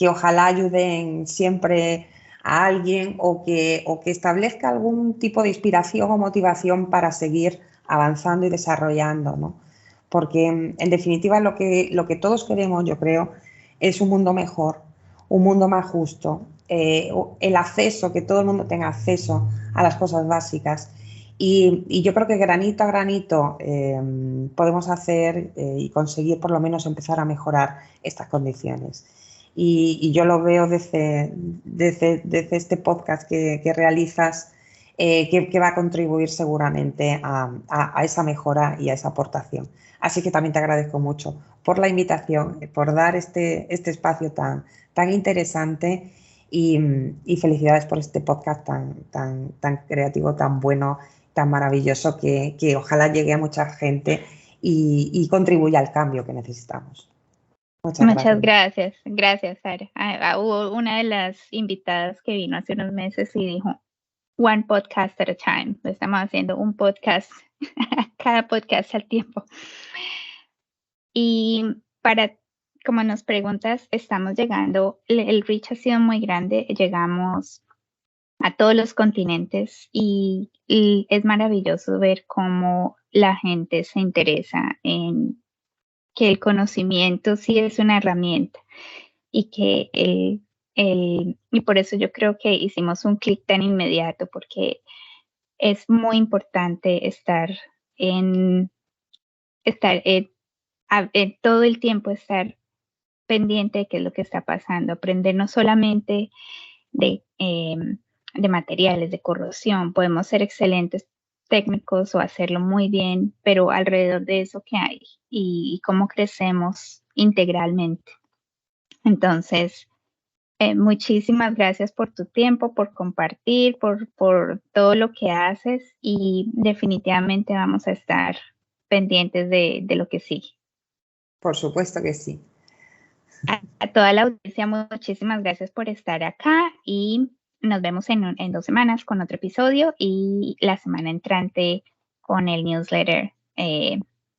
B: ojalá ayuden siempre a alguien o que establezca algún tipo de inspiración o motivación para seguir avanzando y desarrollando, ¿no? Porque en definitiva lo que todos queremos, yo creo, es un mundo mejor, un mundo más justo, el acceso, que todo el mundo tenga acceso a las cosas básicas. Y yo creo que granito a granito podemos hacer y conseguir por lo menos empezar a mejorar estas condiciones. Y yo lo veo desde este podcast que realizas, que va a contribuir seguramente a esa mejora y a esa aportación. Así que también te agradezco mucho por la invitación, por dar este espacio tan interesante y felicidades por este podcast tan creativo, tan bueno, tan maravilloso que ojalá llegue a mucha gente y contribuya al cambio que necesitamos. Muchas
A: Muchas
B: gracias.
A: gracias, gracias, Sara. Hubo una de las invitadas que vino hace unos meses y dijo, one podcast at a time. Estamos haciendo un podcast, cada podcast al tiempo. Y como nos preguntas, estamos llegando, el reach ha sido muy grande, llegamos a todos los continentes y es maravilloso ver cómo la gente se interesa en que el conocimiento sí es una herramienta y que y por eso yo creo que hicimos un clic tan inmediato, porque es muy importante en todo el tiempo estar pendiente de qué es lo que está pasando, aprender no solamente de materiales, de corrosión, podemos ser excelentes técnicos o hacerlo muy bien, pero alrededor de eso qué hay y cómo crecemos integralmente. Entonces, muchísimas gracias por tu tiempo, por compartir, por todo lo que haces y definitivamente vamos a estar pendientes de lo que sigue.
B: Por supuesto que sí.
A: A toda la audiencia, muchísimas gracias por estar acá y nos vemos en 2 semanas con otro episodio y la semana entrante con el newsletter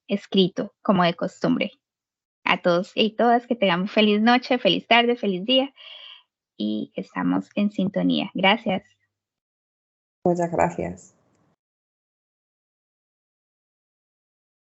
A: escrito como de costumbre. A todos y todas que tengamos feliz noche, feliz tarde, feliz día y estamos en sintonía. Gracias.
B: Muchas gracias.